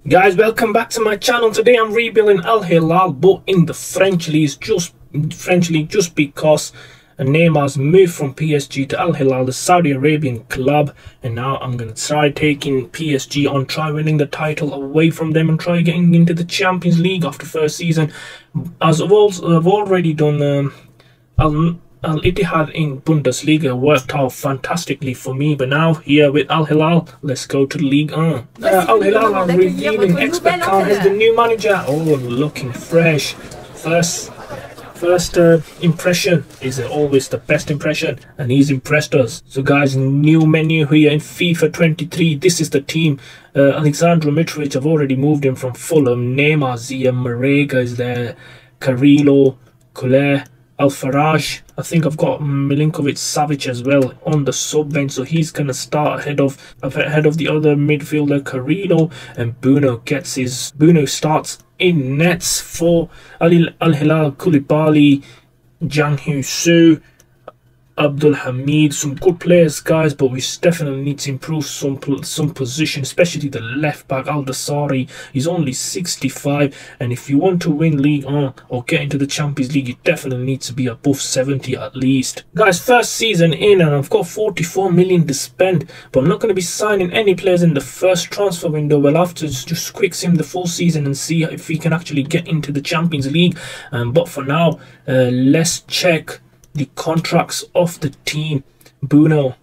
Guys, welcome back to my channel. Today I'm rebuilding Al Hilal, but in the French league, just because Neymar's moved from PSG to Al Hilal, the Saudi Arabian club, and now I'm gonna try taking PSG on, try winning the title away from them, and try getting into the Champions League after first season. As I've already done Al Ittihad in Bundesliga, worked out fantastically for me, but now here with Al Hilal, let's go to Ligue 1. Al Hilal are revealing expert Khan as the new manager. Oh, looking fresh. First impression is always the best impression, and he's impressed us. So guys, new menu here in FIFA 23. This is the team. Alexander Mitrovic, I've already moved him from Fulham. Neymar, Zia, Marega is there. Carrillo, Coulier, Al-Faraj. I think I've got Milinkovic-Savic as well on the sub bench, so he's gonna start ahead of the other midfielder Carrillo, and Bruno starts in nets for Al Hilal. Koulibaly, Jang Su, Abdul Hamid, some good players, guys, but we definitely need to improve some position, especially the left back. Al Dasari, he's only 65, and if you want to win League 1 or get into the Champions League, you definitely need to be above 70 at least. Guys, first season in, and I've got 44 million to spend, but I'm not going to be signing any players in the first transfer window. We'll have to just quick sim the full season and see if we can actually get into the Champions League. But for now, let's check the contracts of the team. Bruno,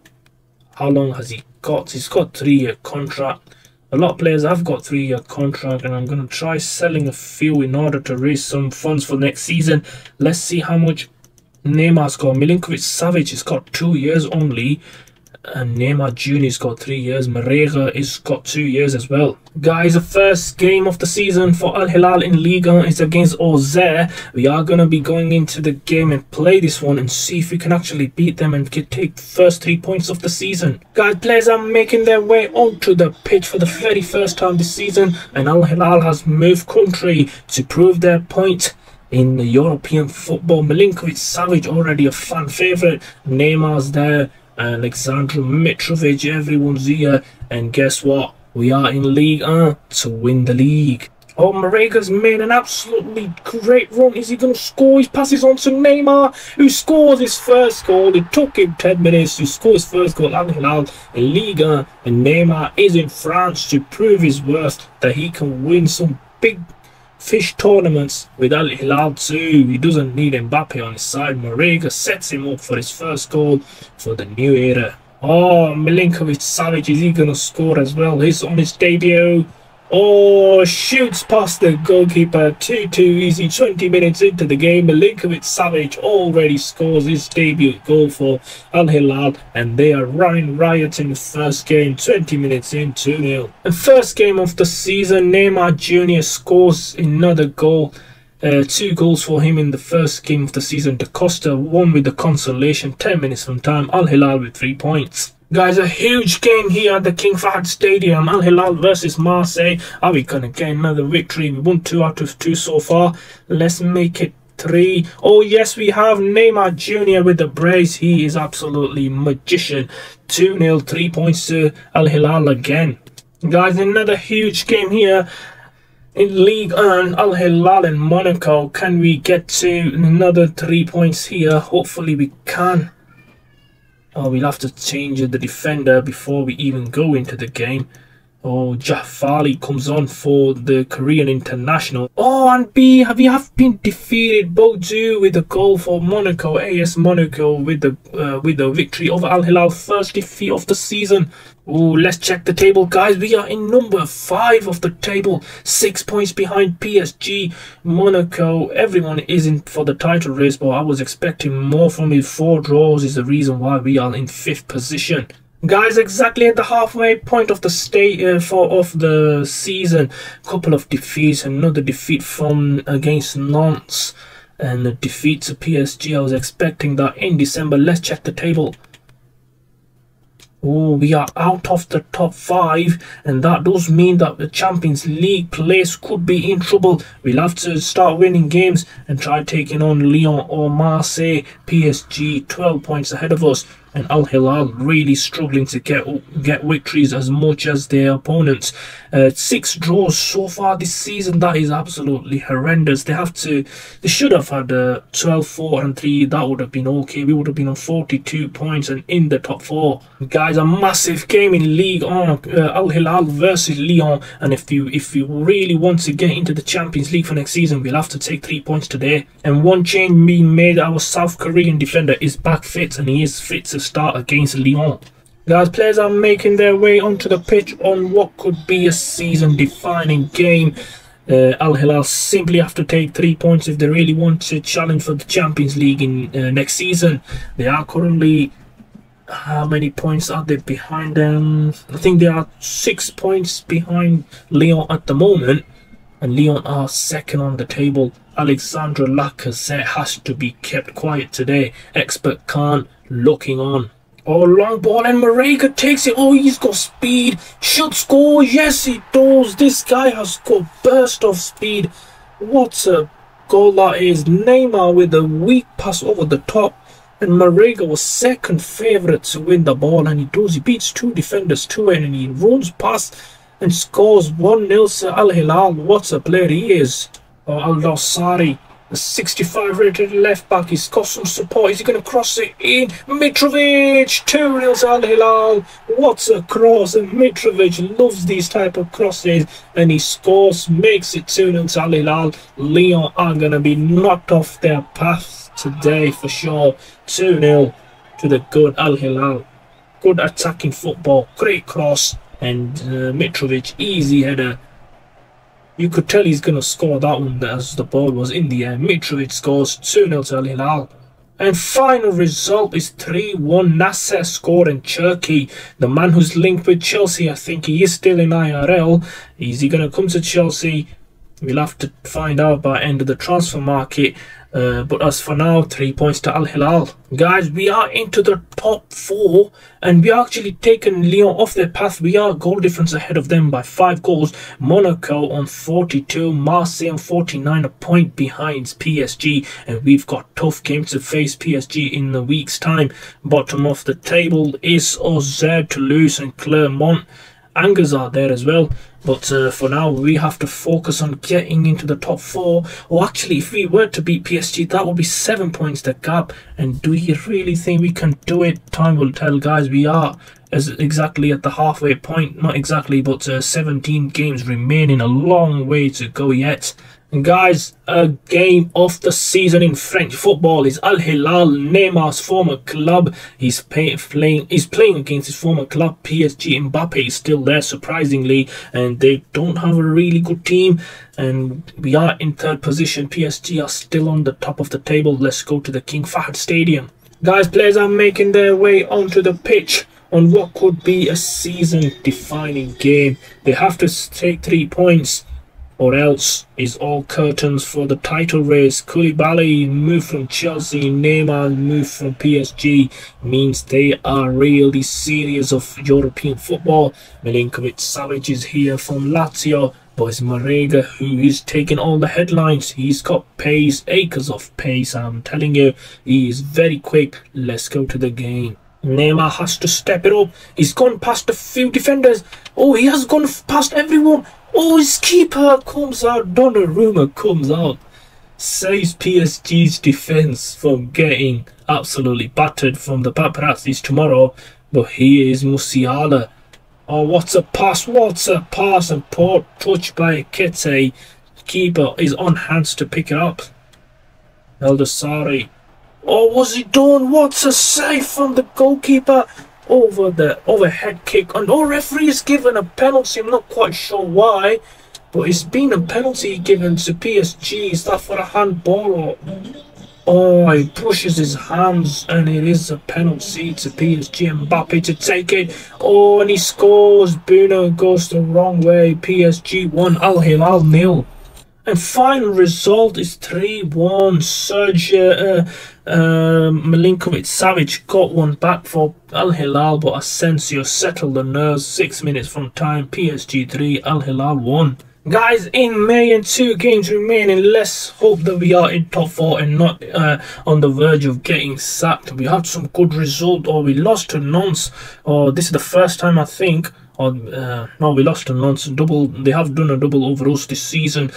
how long has he got? He's got 3-year contract. A lot of players have got 3-year contract, and I'm going to try selling a few in order to raise some funds for next season. Let's see how much Neymar's got. Milinkovic-Savic has got 2 years only, and Neymar Jr.'s got 3 years. Marega has got 2 years as well. Guys, the first game of the season for Al Hilal in Ligue 1 is against Auxerre. We are going to be going into the game and play this one and see if we can actually beat them and take the first 3 points of the season. Guys, players are making their way onto the pitch for the very first time this season, and Al Hilal has moved country to prove their point in the European football. Milinkovic-Savic, already a fan favourite. Neymar's there. Alexander Mitrovic, everyone's here, and guess what? We are in League 1 to win the league. Oh, Marega's made an absolutely great run. Is he going to score? He passes on to Neymar, who scores his first goal. It took him 10 minutes to score his first goal. Al Hilal in Ligue 1, and Neymar is in France to prove his worth, that he can win some big fish tournaments with Al Hilal too. He doesn't need Mbappe on his side. Marega sets him up for his first goal for the new era. Oh, Milinkovic-Savic, is he going to score as well? He's on his debut. Oh, shoots past the goalkeeper. 2-2 easy. 20 minutes into the game, Milinkovic-Savic already scores his debut goal for Al Hilal, and they are running riot in the first game. 20 minutes in, 2-0. And first game of the season, Neymar Jr. scores another goal. 2 goals for him in the first game of the season. Da Costa won with the consolation 10 minutes from time. Al Hilal with 3 points. Guys, a huge game here at the King Fahd Stadium. Al Hilal versus Marseille. Are we gonna get another victory? We won 2 out of 2 so far. Let's make it 3. Oh yes, we have Neymar Jr. with the brace. He is absolutely magician. 2-0, 3 points to Al Hilal again. Guys, another huge game here in League 1, Al Hilal and Monaco. Can we get to another 3 points here? Hopefully we can. Oh, we'll have to change the defender before we even go into the game. Oh, Jafali comes on for the Korean international. Oh, and we have been defeated. Bodu with a goal for Monaco. AS Monaco with the victory over Al Hilal. First defeat of the season. Oh, let's check the table, guys. We are in number 5 of the table, 6 points behind PSG. Monaco, everyone is in for the title race, but I was expecting more from it. 4 draws is the reason why we are in 5th position. Guys, exactly at the halfway point of the season, couple of defeats. Another defeat from against Nantes, and a defeat to PSG. I was expecting that in December. Let's check the table. Oh, we are out of the top 5, and that does mean that the Champions League place could be in trouble. We'll have to start winning games and try taking on Lyon or Marseille. PSG 12 points ahead of us, and Al Hilal really struggling to get victories as much as their opponents. 6 draws so far this season. That is absolutely horrendous. They should have had 12-4-3. That would have been okay. We would have been on 42 points and in the top 4. Guys, a massive game in League 1, Al Hilal versus Lyon. And if you really want to get into the Champions League for next season, we'll have to take 3 points today. And one change being made: our South Korean defender is back fit, and he is fit to start against Lyon. Guys, players are making their way onto the pitch on what could be a season-defining game. Al Hilal simply have to take 3 points if they really want to challenge for the Champions League in next season. They are currently, how many points are they behind them? I think they are 6 points behind Lyon at the moment, and Lyon are second on the table. Alexandre Lacazette has to be kept quiet today. Expert Khan looking on. Oh, long ball, and Marega takes it. Oh, he's got speed. Should score. Yes, he does. This guy has got burst of speed. What a goal that is. Neymar with a weak pass over the top. And Marega was second favourite to win the ball. And he does. He beats 2 defenders to it. And he runs past and scores 1-0 to Al Hilal. What a player he is. Oh, Al-Dawsari, the 65 rated left back. He's got some support. Is he going to cross it in? Mitrovic, 2-0 to Al Hilal. What a cross. And Mitrovic loves these type of crosses. And he scores, makes it 2-0 to Al Hilal. Lyon are going to be knocked off their path today for sure. 2-0 to the good Al Hilal. Good attacking football. Great cross. And Mitrovic, easy header. You could tell he's going to score that one as the ball was in the air. Mitrovic scores 2-0 to Al Hilal. And final result is 3-1. Nasser scored in Turkey. The man who's linked with Chelsea, I think he is still in IRL. Is he going to come to Chelsea? We'll have to find out by end of the transfer market. But as for now, 3 points to Al Hilal. Guys, we are into the top 4 and we are actually taking Lyon off their path. We are goal difference ahead of them by 5 goals. Monaco on 42, Marseille on 49, a point behind PSG. And we've got tough games to face PSG in the week's time. Bottom of the table is Auxerre, Toulouse and Clermont. Angers are there as well, but for now we have to focus on getting into the top 4. Or actually, if we were to beat PSG, that would be 7 points the gap. And do you really think we can do it? Time will tell, guys. We are exactly at the halfway point. Not exactly, but 17 games remaining. A long way to go yet. And guys, a game of the season in French football is Al Hilal, Neymar's former club. He's playing against his former club, PSG. Mbappe is still there, surprisingly, and they don't have a really good team. And we are in 3rd position. PSG are still on the top of the table. Let's go to the King Fahd Stadium. Guys, players are making their way onto the pitch on what could be a season-defining game. They have to take 3 points, or else is all curtains for the title race. Koulibaly moved from Chelsea, Neymar moved from PSG, means they are really serious of European football. Milinkovic-Savic is here from Lazio, but it's Marega who is taking all the headlines. He's got pace, acres of pace, I'm telling you. He is very quick. Let's go to the game. Neymar has to step it up. He's gone past a few defenders. Oh, he has gone past everyone. Oh, his keeper comes out. Donnarumma comes out. Saves PSG's defence from getting absolutely battered from the paparazzis tomorrow. But here is Musiala. Oh, what a pass. What a pass. And poor touch by Kete. Keeper is on hands to pick it up. El-Dawsari. Oh, was he done? What's a save from the goalkeeper over the overhead kick? And oh, referee is given a penalty. I'm not quite sure why, but it's been a penalty given to PSG. Is that for a handball? Or oh, he pushes his hands and it is a penalty to PSG. Mbappe to take it. Oh, and he scores. Bruno goes the wrong way. PSG 1, Al Hilal 0. And final result is 3-1. Sergio Milinkovic-Savic got one back for Al Hilal, but Asensio settled the nerves. 6 minutes from time. PSG 3, Al Hilal 1. Guys, in May and 2 games remaining, let's hope that we are in top 4 and not on the verge of getting sacked. We had some good result, or we lost to Nantes, or this is the first time I think, or no, we lost to Nantes. They have done a double over us this season.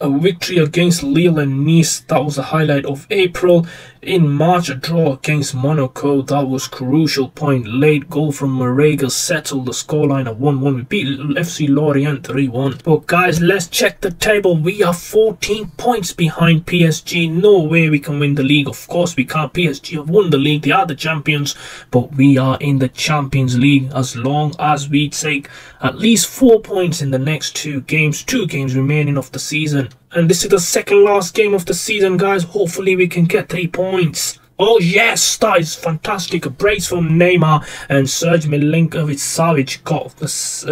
A victory against Lille and Nice, that was the highlight of April. In March, a draw against Monaco, that was crucial point. Late goal from Marega settled the scoreline at 1-1. We beat FC Lorient 3-1. But guys, let's check the table. We are 14 points behind PSG. No way we can win the league. Of course we can't. PSG have won the league. They are the champions. But we are in the Champions League as long as we take at least 4 points in the next 2 games. 2 games remaining of the season. And this is the second last game of the season, guys. Hopefully we can get 3 points. Oh yes, that is fantastic. A brace from Neymar, and Serge Milinkovic-Savic got this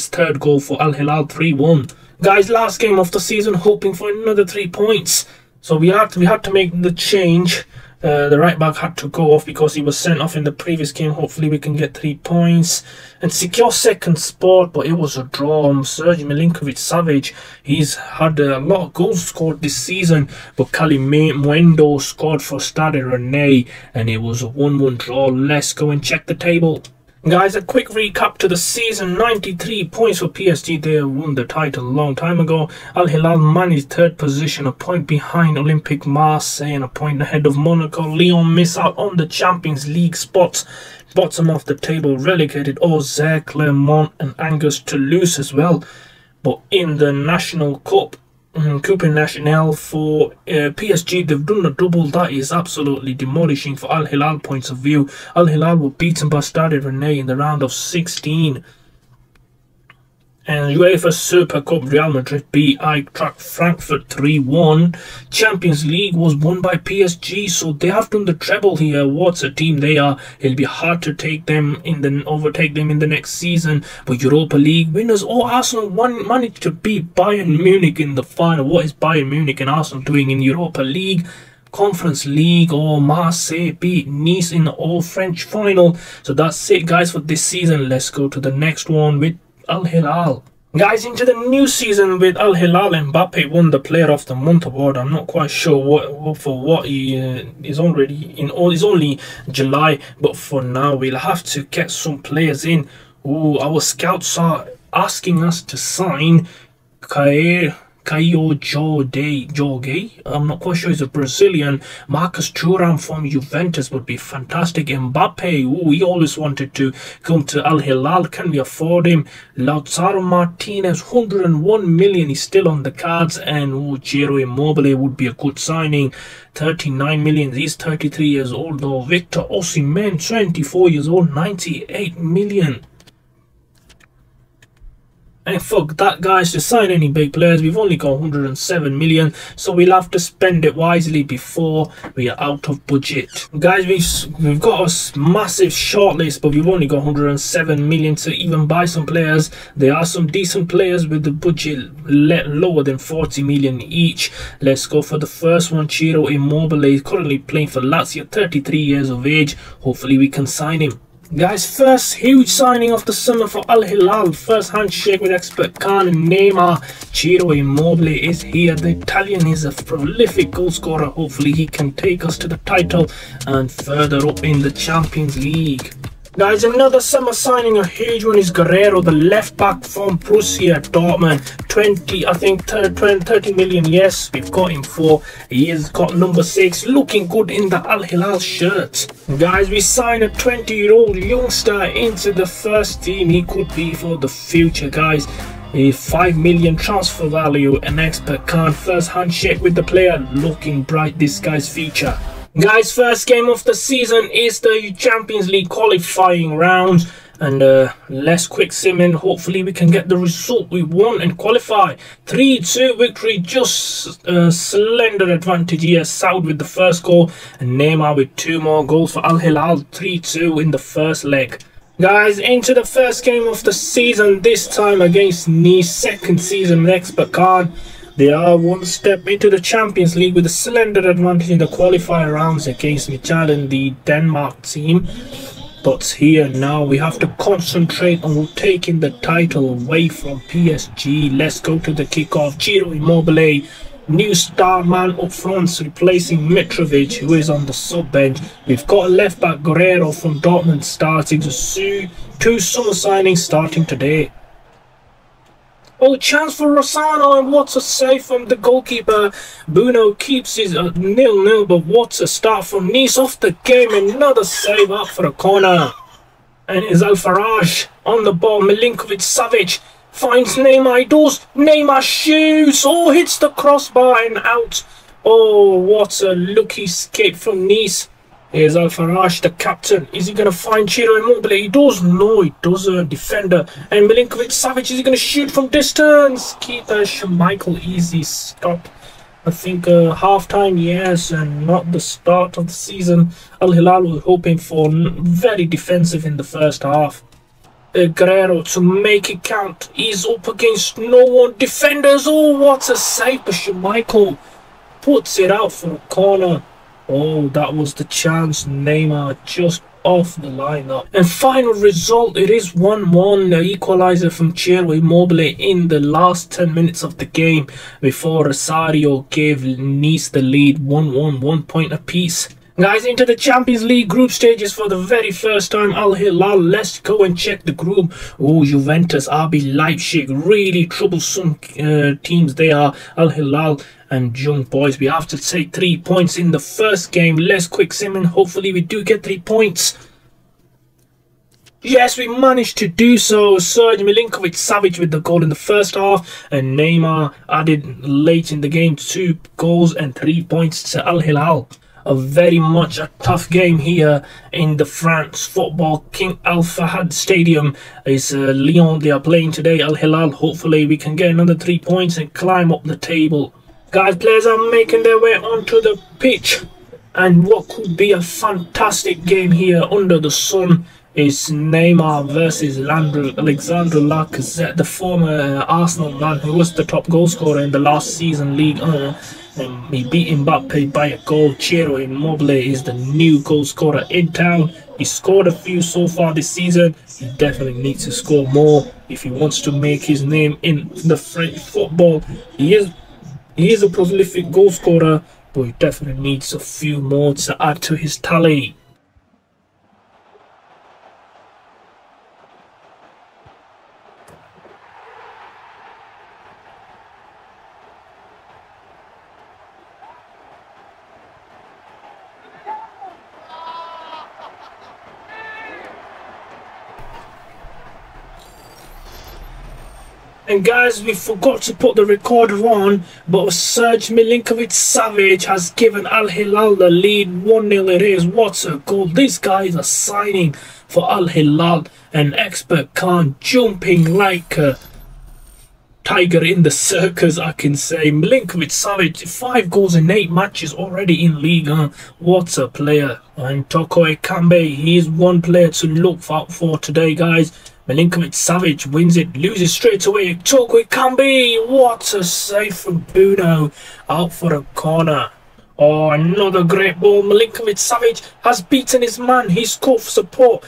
third goal for Al Hilal 3-1. Guys, last game of the season, hoping for another 3 points. So we had to make the change. The right back had to go off because he was sent off in the previous game. Hopefully we can get 3 points and secure second spot, but it was a draw. Serge Milinkovic-Savic, he's had a lot of goals scored this season, but Mwendo scored for Stade Rennais and it was a 1-1 draw. Let's go and check the table. Guys, a quick recap to the season. 93 points for PSG. They won the title a long time ago. Al Hilal managed 3rd position, a point behind Olympique Marseille and a point ahead of Monaco. Lyon miss out on the Champions League spots. Bottom of the table relegated Auxerre, Clermont and Angers Toulouse as well. But in the National Cup, Coupe Nationale for PSG, they've done a double. That is absolutely demolishing for Al Hilal points of view. Al Hilal were beaten by Stade Rennais in the round of 16. And UEFA Super Cup, Real Madrid beat Eintracht Frankfurt 3-1. Champions League was won by PSG, so they have done the treble here. What a team they are. It'll be hard to overtake them in the next season. But Europa League winners, Arsenal managed to beat Bayern Munich in the final. What is Bayern Munich and Arsenal doing in Europa League? Conference League, or Marseille beat Nice in the all-French final. So that's it, guys, for this season. Let's go to the next one with Al Hilal. Guys, into the new season with Al Hilal, Mbappe won the Player of the Month award. I'm not quite sure what he is already in. It's only July, but for now we'll have to get some players in. Our scouts are asking us to sign Caio Jorge. I'm not quite sure, he's a Brazilian. Marcus Thuram from Juventus would be fantastic. Mbappe, we always wanted to come to Al Hilal. Can we afford him? Lautaro Martinez, 101 million, he's still on the cards. And Ciro Immobile would be a good signing, 39 million. He's 33 years old though. Victor Osimhen, 24 years old, 98 million. And fuck that, guys, to sign any big players. We've only got 107 million, so we'll have to spend it wisely before we are out of budget. Guys, we've got a massive shortlist, but we've only got 107 million to even buy some players. There are some decent players with the budget lower than 40 million each. Let's go for the first one. Ciro Immobile is currently playing for Lazio, 33 years of age. Hopefully we can sign him. Guys, first huge signing of the summer for Al Hilal. First handshake with expert Khan and Neymar. Ciro Immobile is here. The Italian is a prolific goal scorer. Hopefully he can take us to the title and further up in the Champions League. Guys, another summer signing, a huge one, is Guerrero, the left back from Borussia Dortmund. 30 million, yes, we've got him for. He has got number 6, looking good in the Al Hilal shirt. Guys, we signed a 20-year-old youngster into the first team. He could be for the future, guys. A 5 million transfer value, an expert Khan. First handshake with the player, looking bright, this guy's future. Guys, first game of the season is the Champions League qualifying rounds, and let's quick sim in. Hopefully we can get the result we want and qualify. 3-2 victory, just slender advantage here. Saud with the first goal and Neymar with 2 more goals for Al Hilal. 3-2 in the first leg. Guys, into the first game of the season, this time against Nice, second season expert card. They are one step into the Champions League with a slender advantage in the qualifier rounds against Midtjylland, the Denmark team. But here now we have to concentrate on taking the title away from PSG. Let's go to the kickoff. Ciro Immobile, new star man up front, replacing Mitrovic, who is on the sub bench. We've got left back Guerrero from Dortmund starting to sue. Two summer signings starting today. Oh, chance for Rossano, and what a save from the goalkeeper. Bruno keeps his 0-0, but what a start from Nice off the game. Another save up for a corner. And it's Alfaraj on the ball. Milinkovic-Savic finds Neymar. He does. Neymar shoots. Oh, hits the crossbar and out. Oh, what a lucky escape from Nice. Here's Alfaraj, the captain. Is he going to find Ciro Immobile? He does. No, he doesn't. Defender. And Milinkovic-Savic, is he going to shoot from distance? Keeper Schmeichel, easy stop. I think half-time, yes, and not the start of the season. Al Hilal was hoping for very defensive in the first half. Guerrero to make it count. He's up against no one. Defenders. Oh, what a save. But Schmeichel puts it out for a corner. Oh, that was the chance. Neymar just off the lineup. And final result, it is 1-1. The equaliser from Ciro Immobile in the last 10 minutes of the game before Rosario gave Nice the lead 1-1, 1 point apiece. Guys, into the Champions League group stages for the very first time. Al Hilal, let's go and check the group. Oh, Juventus, RB Leipzig, really troublesome teams they are. Al Hilal and Young Boys. We have to take 3 points in the first game. Let's quick sim and hopefully we do get 3 points. Yes, we managed to do so. Serge Milinkovic-Savic with the goal in the first half, and Neymar added late in the game 2 goals and 3 points to Al Hilal. A very much a tough game here in the France Football King Al Fahad Stadium. It's Lyon they are playing today. Al Hilal, hopefully we can get another 3 points and climb up the table. Guys, players are making their way onto the pitch, and what could be a fantastic game here under the sun is Neymar versus Alexandre Lacazette, the former Arsenal man who was the top goal scorer in the last season League 1. And he beat Mbappe by a goal. Ciro Immobile is the new goal scorer in town. He scored a few so far this season. He definitely needs to score more if he wants to make his name in the French football. He is a prolific goal scorer, but he definitely needs a few more to add to his tally. And guys, we forgot to put the recorder on, but Serge Milinkovic-Savic has given Al Hilal the lead. 1-0 it is. What a goal. These guys are signing for Al Hilal. And Expert Khan jumping like a tiger in the circus, I can say. Milinkovic-Savic, 5 goals in 8 matches already in League 1. What a player. And Toko Ekambi, he is one player to look out for today, guys. Milinkovic-Savic wins it, loses straight away. Toko Ekambi, what a save from Bruno, out for a corner. Oh, another great ball. Milinkovic-Savic has beaten his man. He scored for support.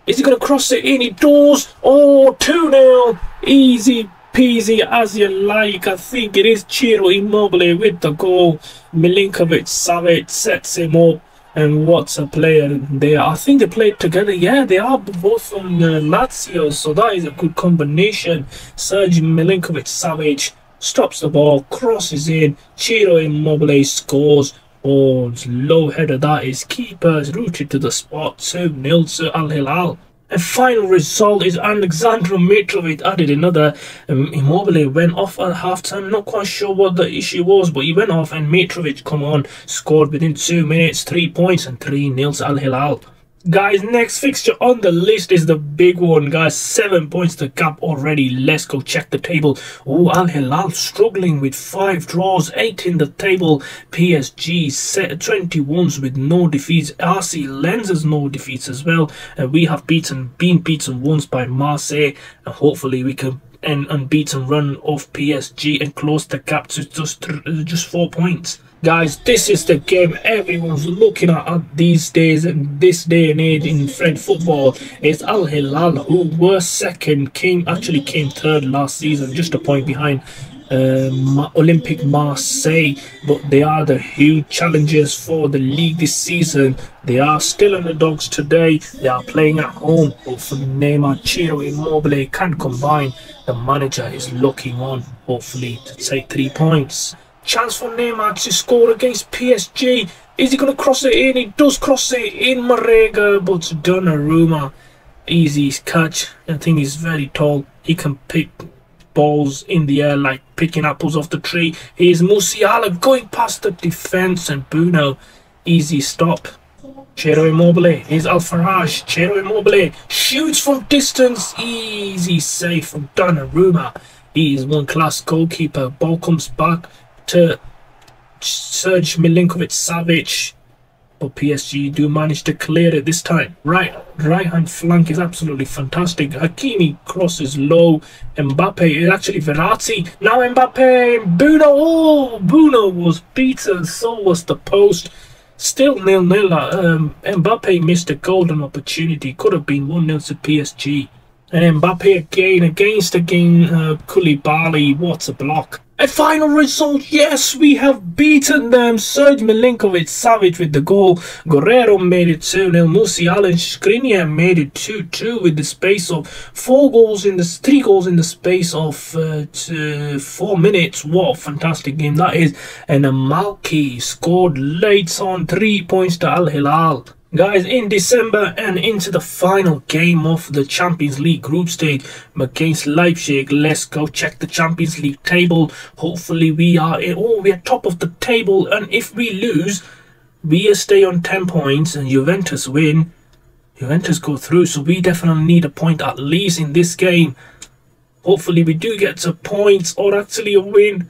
Is he going to cross it in? He does. Oh, 2-0. Easy peasy as you like. I think it is Ciro Immobile with the goal. Milinkovic-Savic sets him up. And what a player they are. I think they played together. Yeah, they are both from Lazio, so that is a good combination. Serge Milinkovic-Savic stops the ball, crosses in. Ciro Immobile scores. Oh, low header, that is. Keepers rooted to the spot. 2-0 to Al Hilal. And final result is Alexandre Mitrovic added another. Immobile went off at half-time. Not quite sure what the issue was, but he went off and Mitrovic come on, scored within 2 minutes, 3 points and 3-0 to Al Hilal. Guys, next fixture on the list is the big one, guys. 7 points to gap already. Let's go check the table. Oh, Al Hilal struggling with 5 draws, 8 in the table. PSG set 21s with no defeats. RC Lens has no defeats as well. And we have been beaten once by Marseille. And hopefully we can end unbeaten run of PSG and close the gap to just 4 points. Guys, this is the game everyone's looking at these days, and this day and age in French football. It's Al Hilal, who were second, came third last season, just a point behind Olympique Marseille, but they are the huge challengers for the league this season. They are still underdogs today. They are playing at home. Hopefully Neymar, Ciro Immobile can combine. The manager is looking on, hopefully, to take 3 points. Chance for Neymar to score against PSG. Is he going to cross it in? He does cross it in, Marega, but Donnarumma, easy catch. I think he's very tall. He can pick balls in the air like picking apples off the tree. Here's Musiala going past the defence, and Bruno, easy stop. Ciro Immobile, here's Al-Faraj. Ciro Immobile shoots from distance, easy save from Donnarumma. He is one class goalkeeper. Ball comes back to Serge Milinkovic-Savic, but PSG do manage to clear it this time. Right hand flank is absolutely fantastic. Hakimi crosses low. Mbappe is actually Verratti. Now Mbappe, Bruno. Oh, Bruno was beaten. So was the post. Still 0-0. Mbappe missed a golden opportunity. Could have been 1-0 to PSG. And Mbappe again against Koulibaly. What a block. A final result, yes, we have beaten them. Serge Milinkovic-Savic with the goal. Guerrero made it 2-0. Musiala and Skriniar made it 2-2 with the space of 3 goals in the space of 4 minutes. What a fantastic game that is. And Malki scored late on 3 points to Al Hilal. Guys, in December and into the final game of the Champions League group stage against Leipzig. Let's go check the Champions League table. Hopefully we are top of the table, and if we lose, we stay on 10 points and Juventus win. Juventus go through, so we definitely need a point at least in this game. Hopefully we do get to points, or actually a win.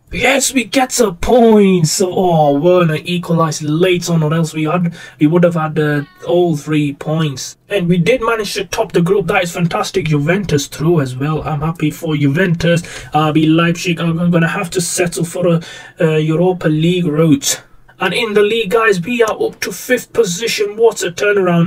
Yes, we get a point. So, Werner equalised late on, or else we would have had all 3 points. And we did manage to top the group. That is fantastic. Juventus through as well. I'm happy for Juventus. RB Leipzig are going to have to settle for a Europa League route. And in the league, guys, we are up to 5th position. What a turnaround.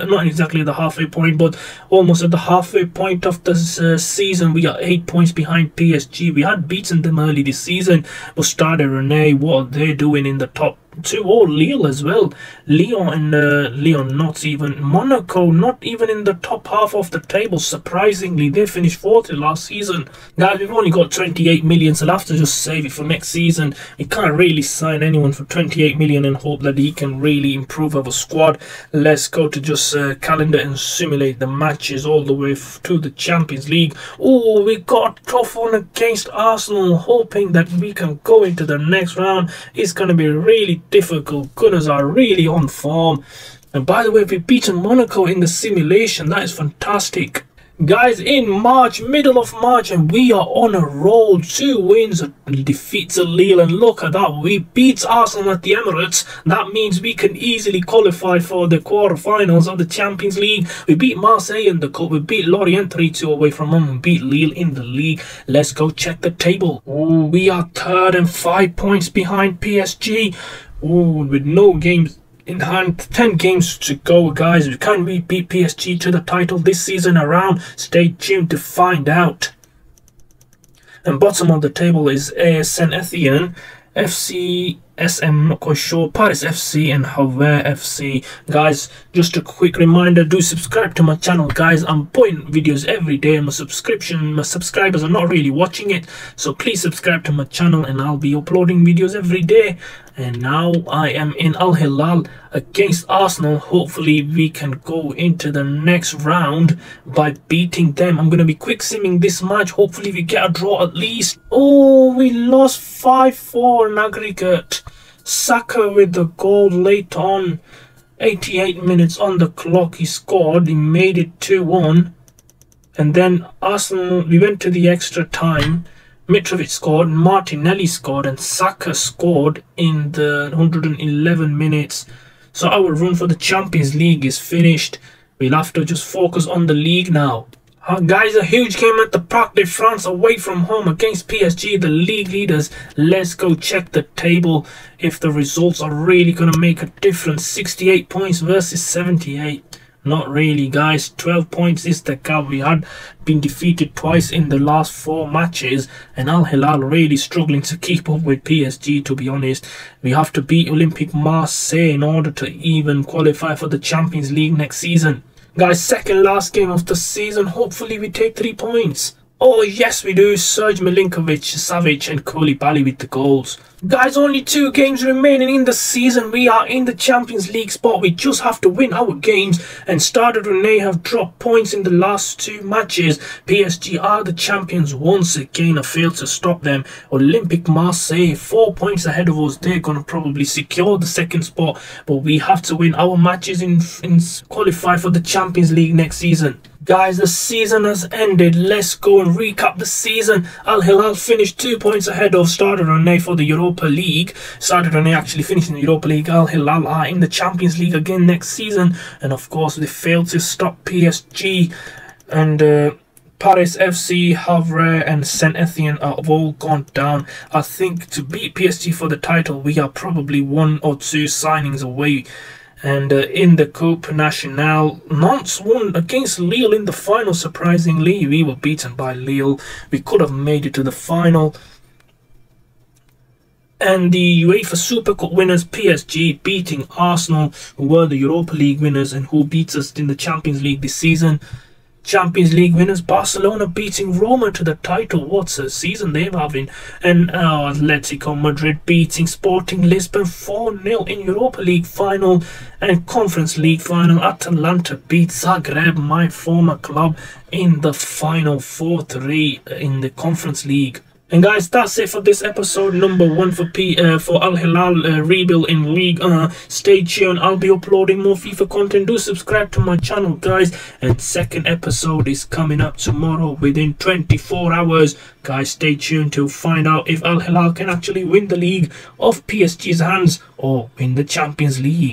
Not exactly the halfway point, but almost at the halfway point of the season. We are 8 points behind PSG. We had beaten them early this season, but Stade Rennais, what are they doing in the top 2? Oh, Lille as well. Lyon not even. Monaco not even in the top half of the table. Surprisingly, they finished 4th last season. Guys, we've only got 28 million, so I'll have to just save it for next season. We can't really sign anyone for 28 million and hope that he can really improve our squad. Let's go to just calendar and simulate the matches all the way to the Champions League. Oh, we got a tough one against Arsenal, hoping that we can go into the next round. It's going to be really difficult. Gunners are really on form. And by the way, we've beaten Monaco in the simulation. That is fantastic. Guys, in March, middle of March, and we are on a roll. 2 wins, defeats to Lille, and look at that. We beat Arsenal at the Emirates. That means we can easily qualify for the quarterfinals of the Champions League. We beat Marseille in the cup. We beat Lorient 3-2 away from home. We beat Lille in the league. Let's go check the table. Oh, we are 3rd and 5 points behind PSG. Oh, with no games in hand, 10 games to go, guys. Can we beat PSG to the title this season around? Stay tuned to find out. And bottom of the table is AS Saint-Etienne, FC SM, not quite sure, Paris FC and Havre FC. Guys, just a quick reminder, do subscribe to my channel, guys. I'm putting videos every day. My subscribers are not really watching it, so please subscribe to my channel and I'll be uploading videos every day. And now I am in Al Hilal against Arsenal. Hopefully we can go into the next round by beating them. I'm going to be quick simming this match. Hopefully we get a draw at least. Oh, we lost 5-4 in aggregate. Saka with the goal late on. 88 minutes on the clock he scored. He made it 2-1. And then Arsenal, we went to the extra time. Mitrovic scored, Martinelli scored, and Saka scored in the 111 minutes. So our run for the Champions League is finished. We'll have to just focus on the league now. Guys, a huge game at the Parc de France away from home against PSG, the league leaders. Let's go check the table if the results are really going to make a difference. 68 points versus 78. Not really, guys. 12 points is the gap. We had been defeated twice in the last 4 matches, and Al Hilal really struggling to keep up with PSG, to be honest. We have to beat Olympique Marseille in order to even qualify for the Champions League next season. Guys, second last game of the season. Hopefully we take 3 points. Oh yes we do. Serge Milinkovic, Savic and Koulibaly with the goals. Guys, only 2 games remaining in the season. We are in the Champions League spot. We just have to win our games, and Stade Rennais have dropped points in the last 2 matches. PSG are the champions once again. I failed to stop them. Olympique Marseille 4 points ahead of us. They're going to probably secure the second spot, but we have to win our matches in qualify for the Champions League next season. Guys, the season has ended. Let's go and recap the season. Al Hilal finished 2 points ahead of Stade Rennais for the Europa League. Stade Rennais actually finished in the Europa League. Al Hilal are in the Champions League again next season. And of course, they failed to stop PSG. And Paris FC, Havre and Saint Etienne have all gone down. I think to beat PSG for the title, we are probably 1 or 2 signings away. And in the Coupe Nationale, Nantes won against Lille in the final. Surprisingly, we were beaten by Lille. We could have made it to the final. And the UEFA Super Cup winners, PSG, beating Arsenal, who were the Europa League winners and who beat us in the Champions League this season. Champions League winners, Barcelona beating Roma to the title. What a season they're having. And Atletico Madrid beating Sporting Lisbon 4-0 in Europa League final and Conference League final. Atalanta beat Zagreb, my former club, in the final 4-3 in the Conference League. And guys, that's it for this episode number 1 for Al Hilal rebuild in league. Stay tuned. I'll be uploading more FIFA content. Do subscribe to my channel, guys. And second episode is coming up tomorrow within 24 hours. Guys, stay tuned to find out if Al Hilal can actually win the league off PSG's hands or win the Champions League.